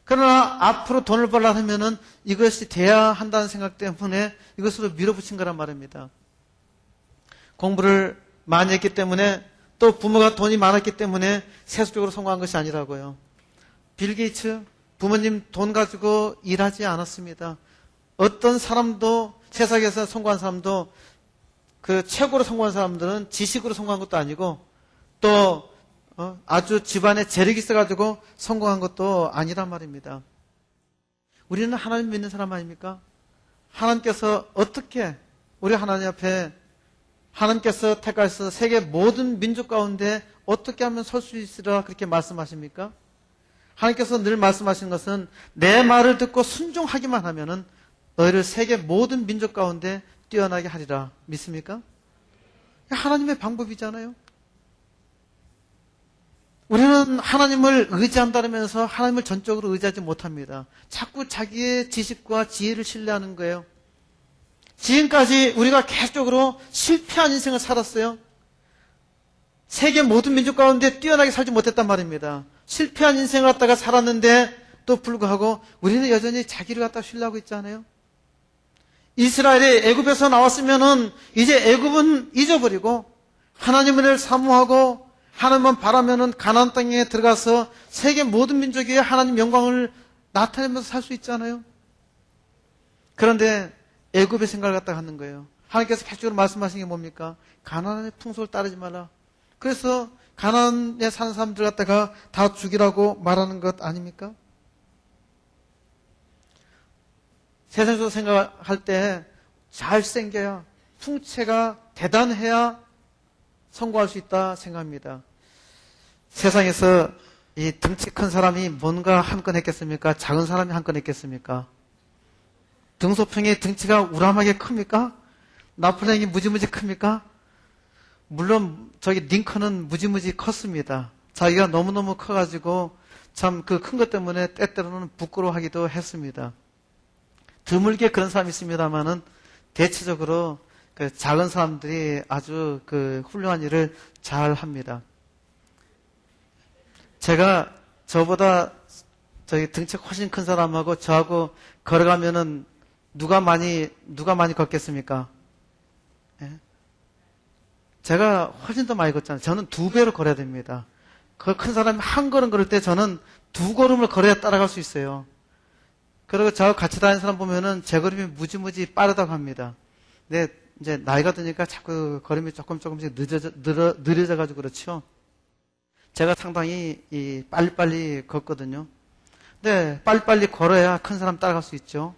그러나 앞으로 돈을 벌려고 하면은 이것이 돼야 한다는 생각 때문에 이것으로 밀어붙인 거란 말입니다. 공부를 많이 했기 때문에 또 부모가 돈이 많았기 때문에 세속적으로 성공한 것이 아니라고요. 빌 게이츠 부모님 돈 가지고 일하지 않았습니다. 어떤 사람도 세상에서 성공한 사람도 그 최고로 성공한 사람들은 지식으로 성공한 것도 아니고 또 아주 집안에 재력이 있어가지고 성공한 것도 아니란 말입니다. 우리는 하나님 믿는 사람 아닙니까? 하나님께서 어떻게 우리 하나님 앞에 하나님께서 택하셔서 세계 모든 민족 가운데 어떻게 하면 설 수 있으리라 그렇게 말씀하십니까? 하나님께서 늘 말씀하시는 것은 내 말을 듣고 순종하기만 하면은 너희를 세계 모든 민족 가운데 뛰어나게 하리라. 믿습니까? 하나님의 방법이잖아요. 우리는 하나님을 의지한다면서 하나님을 전적으로 의지하지 못합니다. 자꾸 자기의 지식과 지혜를 신뢰하는 거예요. 지금까지 우리가 계속적으로 실패한 인생을 살았어요. 세계 모든 민족 가운데 뛰어나게 살지 못했단 말입니다. 실패한 인생을 갖다가 살았는데 또 불구하고 우리는 여전히 자기를 갖다 신뢰하고 있잖아요. 이스라엘이 애굽에서 나왔으면은 이제 애굽은 잊어버리고 하나님을 사모하고 하나님만 바라면은 가나안 땅에 들어가서 세계 모든 민족 위에 하나님 영광을 나타내면서 살 수 있잖아요. 그런데 애굽의 생각을 갖다가 하는 거예요. 하나님께서 계속적으로 말씀하신 게 뭡니까? 가나안의 풍속을 따르지 말라. 그래서 가나안에 사는 사람들 갖다가 다 죽이라고 말하는 것 아닙니까? 세상에서 생각할 때 잘생겨야, 풍채가 대단해야 성공할 수 있다 생각합니다. 세상에서 이 등치 큰 사람이 뭔가 한 건 했겠습니까? 작은 사람이 한 건 했겠습니까? 등소평의 등치가 우람하게 큽니까? 나폴레옹이 무지무지 큽니까? 물론 저기 링컨은 무지무지 컸습니다. 자기가 너무너무 커가지고 참 그 큰 것 때문에 때때로는 부끄러워하기도 했습니다. 드물게 그런 사람이 있습니다만은 대체적으로 그 작은 사람들이 아주 그 훌륭한 일을 잘 합니다. 제가 저보다 저기 등치 훨씬 큰 사람하고 저하고 걸어가면은 누가 많이 걷겠습니까? 예? 제가 훨씬 더 많이 걷잖아요. 저는 2배로 걸어야 됩니다. 그 큰 사람이 한 걸음 걸을 때 저는 2걸음을 걸어야 따라갈 수 있어요. 그리고 저하고 같이 다니는 사람 보면은 제 걸음이 무지무지 빠르다고 합니다. 근데 이제 나이가 드니까 자꾸 걸음이 조금씩 느려져가지고 그렇죠. 제가 상당히 빨리빨리 걷거든요. 근데 빨리빨리 걸어야 큰 사람 따라갈 수 있죠.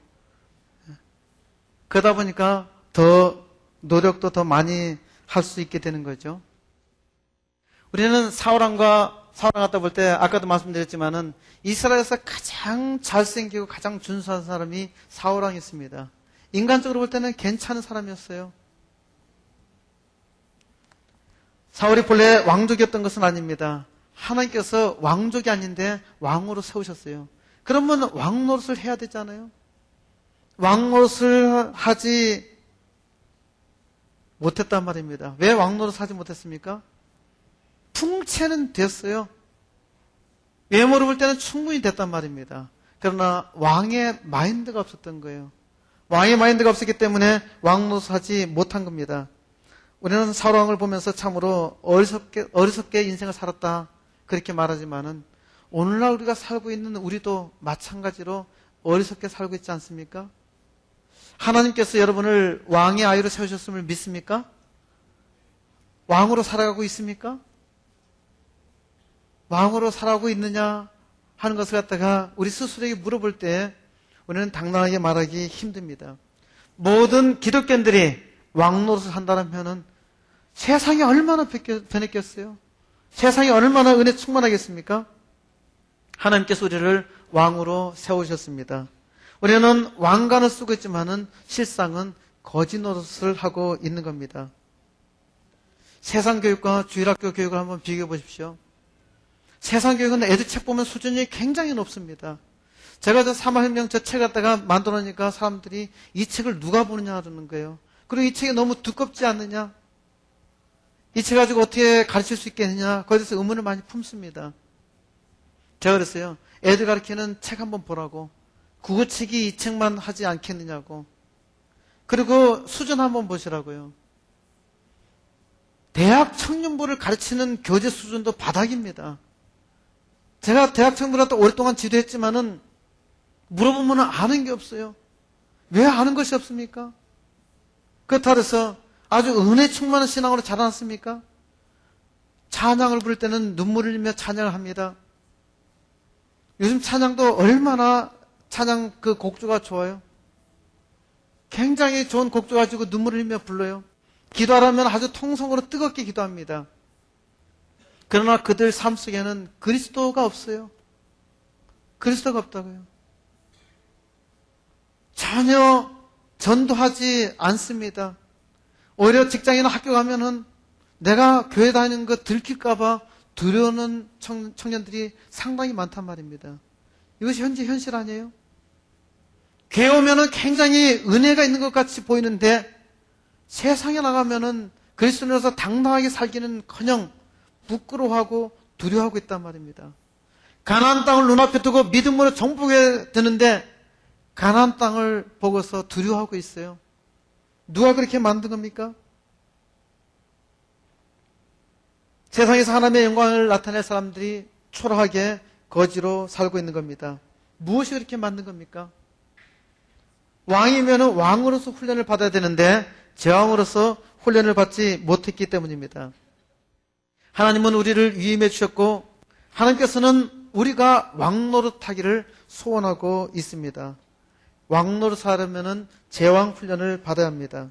그러다 보니까 더 노력도 더 많이 할 수 있게 되는 거죠. 우리는 사울왕 갖다 볼 때 아까도 말씀드렸지만은 이스라엘에서 가장 잘생기고 가장 준수한 사람이 사울왕이었습니다. 인간적으로 볼 때는 괜찮은 사람이었어요. 사울이 본래 왕족이었던 것은 아닙니다. 하나님께서 왕족이 아닌데 왕으로 세우셨어요. 그러면 왕 노릇을 해야 되잖아요. 왕 노릇을 하지 못했단 말입니다. 왜 왕 노릇을 하지 못했습니까? 풍채는 됐어요. 외모로 볼 때는 충분히 됐단 말입니다. 그러나 왕의 마인드가 없었던 거예요. 왕의 마인드가 없었기 때문에 왕 노릇을 하지 못한 겁니다. 우리는 사울왕을 보면서 참으로 어리석게 인생을 살았다 그렇게 말하지만은 오늘날 우리가 살고 있는 우리도 마찬가지로 어리석게 살고 있지 않습니까? 하나님께서 여러분을 왕의 아이로 세우셨음을 믿습니까? 왕으로 살아가고 있습니까? 왕으로 살아가고 있느냐 하는 것을 갖다가 우리 스스로에게 물어볼 때 우리는 당당하게 말하기 힘듭니다. 모든 기독교인들이 왕 노릇을 한다면은 세상이 얼마나 변했겠어요? 세상이 얼마나 은혜 충만하겠습니까? 하나님께서 우리를 왕으로 세우셨습니다. 우리는 왕관을 쓰고 있지만은 실상은 거짓 노릇을 하고 있는 겁니다. 세상 교육과 주일학교 교육을 한번 비교해 보십시오. 세상 교육은 애들 책 보면 수준이 굉장히 높습니다. 제가 저 사마혁명 저 책 갖다가 만들어 놓으니까 사람들이 이 책을 누가 보느냐 그러는 거예요. 그리고 이 책이 너무 두껍지 않느냐? 이 책 가지고 어떻게 가르칠 수 있겠느냐? 거기서 의문을 많이 품습니다. 제가 그랬어요. 애들 가르치는 책 한번 보라고. 국어책이 이 책만 하지 않겠느냐고. 그리고 수준 한번 보시라고요. 대학 청년부를 가르치는 교재 수준도 바닥입니다. 제가 대학 청년부한테 오랫동안 지도했지만은 물어보면 아는 게 없어요. 왜 아는 것이 없습니까? 그렇다고 해서 아주 은혜 충만한 신앙으로 자라났습니까? 찬양을 부를 때는 눈물을 흘리며 찬양을 합니다. 요즘 찬양도 얼마나 찬양 그 곡조가 좋아요. 굉장히 좋은 곡조 가지고 눈물을 흘리며 불러요. 기도하라면 아주 통성으로 뜨겁게 기도합니다. 그러나 그들 삶 속에는 그리스도가 없어요. 그리스도가 없다고요. 전혀 전도하지 않습니다. 오히려 직장이나 학교 가면은 내가 교회 다니는 거 들킬까봐 두려워하는 청년들이 상당히 많단 말입니다. 이것이 현재 현실 아니에요? 교회 오면은 굉장히 은혜가 있는 것 같이 보이는데 세상에 나가면은 그리스도인으로서 당당하게 살기는커녕 부끄러워하고 두려워하고 있단 말입니다. 가나안 땅을 눈앞에 두고 믿음으로 정복해야 되는데 가나안 땅을 보고서 두려워하고 있어요. 누가 그렇게 만든 겁니까? 세상에서 하나님의 영광을 나타낼 사람들이 초라하게 거지로 살고 있는 겁니다. 무엇이 그렇게 만든 겁니까? 왕이면 왕으로서 훈련을 받아야 되는데 제왕으로서 훈련을 받지 못했기 때문입니다. 하나님은 우리를 위임해 주셨고 하나님께서는 우리가 왕 노릇하기를 소원하고 있습니다. 왕 노릇하려면 제왕 훈련을 받아야 합니다.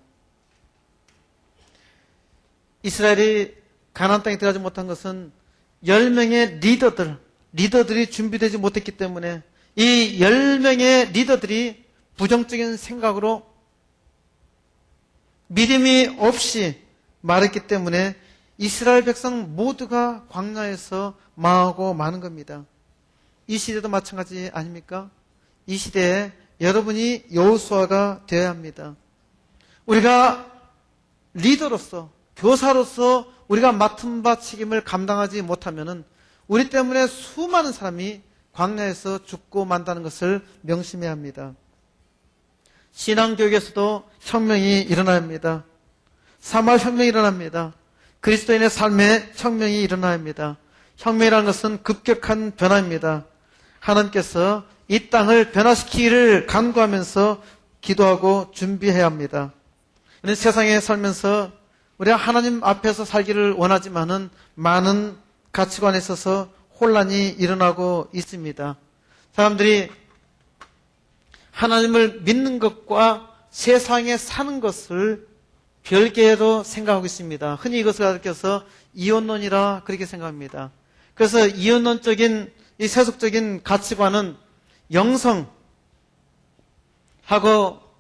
이스라엘이 가나안 땅에 들어가지 못한 것은 10명의 리더들이 준비되지 못했기 때문에 이 10명의 리더들이 부정적인 생각으로 믿음이 없이 말했기 때문에 이스라엘 백성 모두가 광야에서 망하고 마는 겁니다. 이 시대도 마찬가지 아닙니까? 이 시대에 여러분이 여호수아가 되어야 합니다. 우리가 리더로서, 교사로서 우리가 맡은 바 책임을 감당하지 못하면은 우리 때문에 수많은 사람이 광야에서 죽고 만다는 것을 명심해야 합니다. 신앙교육에서도 혁명이 일어납니다. 사마을 혁명이 일어납니다. 그리스도인의 삶에 혁명이 일어나야 합니다. 혁명이라는 것은 급격한 변화입니다. 하나님께서 이 땅을 변화시키기를 간구하면서 기도하고 준비해야 합니다. 우리는 세상에 살면서 우리가 하나님 앞에서 살기를 원하지만은 많은 가치관에 있어서 혼란이 일어나고 있습니다. 사람들이 하나님을 믿는 것과 세상에 사는 것을 별개로 생각하고 있습니다. 흔히 이것을 가리켜서 이혼론이라 그렇게 생각합니다. 그래서 이혼론적인 이 세속적인 가치관은 영성하고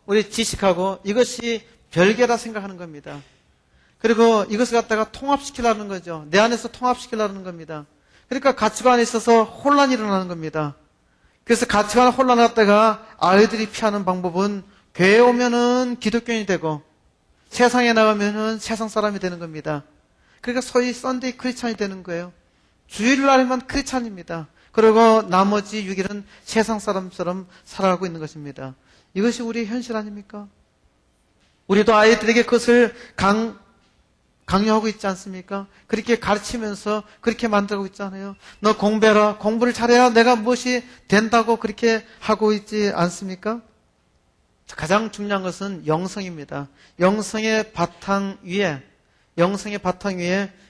우리 지식하고 이것이 별개라 생각하는 겁니다. 그리고 이것을 갖다가 통합시키려는 거죠. 내 안에서 통합시키려는 겁니다. 그러니까 가치관에 있어서 혼란이 일어나는 겁니다. 그래서 가치관 혼란을 갖다가 아이들이 피하는 방법은 교회에 오면은 기독교인이 되고 세상에 나가면은 세상 사람이 되는 겁니다. 그러니까 소위 썬데이 크리스찬이 되는 거예요. 주일날에만 크리스찬입니다. 그리고 나머지 6일은 세상 사람처럼 살아가고 있는 것입니다. 이것이 우리의 현실 아닙니까? 우리도 아이들에게 그것을 강요하고 있지 않습니까? 그렇게 가르치면서 그렇게 만들고 있잖아요. 너 공부해라. 공부를 잘해야 내가 무엇이 된다고 그렇게 하고 있지 않습니까? 가장 중요한 것은 영성입니다. 영성의 바탕 위에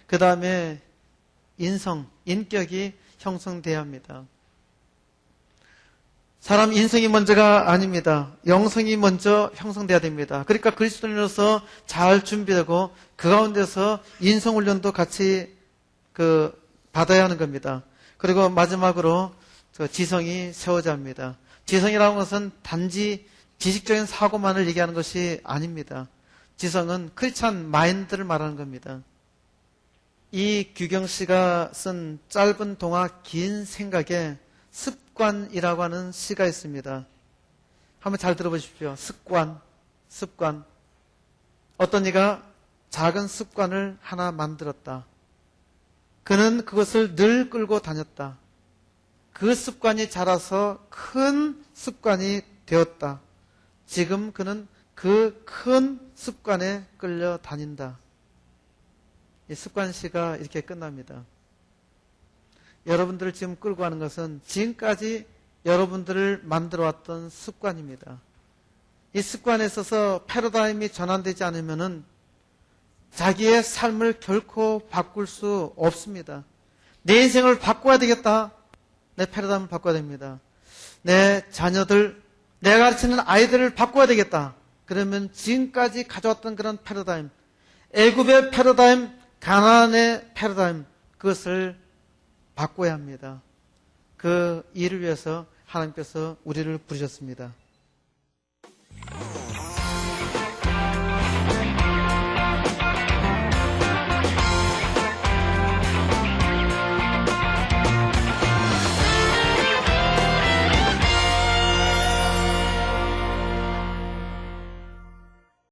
그 다음에 인격이 형성돼야 합니다. 사람 인성이 먼저가 아닙니다. 영성이 먼저 형성돼야 됩니다. 그러니까 그리스도인으로서 잘 준비되고 그 가운데서 인성훈련도 같이 받아야 하는 겁니다. 그리고 마지막으로 지성이 세워져야 합니다. 지성이라는 것은 단지 지식적인 사고만을 얘기하는 것이 아닙니다. 지성은 크리스찬 마인드를 말하는 겁니다. 이 규경 씨가 쓴 짧은 동화 긴 생각에 습관이라고 하는 시가 있습니다. 한번 잘 들어보십시오. 습관. 어떤 이가 작은 습관을 하나 만들었다. 그는 그것을 늘 끌고 다녔다. 그 습관이 자라서 큰 습관이 되었다. 지금 그는 그 큰 습관에 끌려 다닌다. 이 습관시가 이렇게 끝납니다. 여러분들을 지금 끌고 가는 것은 지금까지 여러분들을 만들어왔던 습관입니다. 이 습관에 있어서 패러다임이 전환되지 않으면은 자기의 삶을 결코 바꿀 수 없습니다. 내 인생을 바꿔야 되겠다. 내 패러다임을 바꿔야 됩니다. 내 자녀들, 내가 가르치는 아이들을 바꿔야 되겠다. 그러면 지금까지 가져왔던 그런 패러다임, 애굽의 패러다임, 가나안의 패러다임, 그것을 바꿔야 합니다. 그 일을 위해서 하나님께서 우리를 부르셨습니다.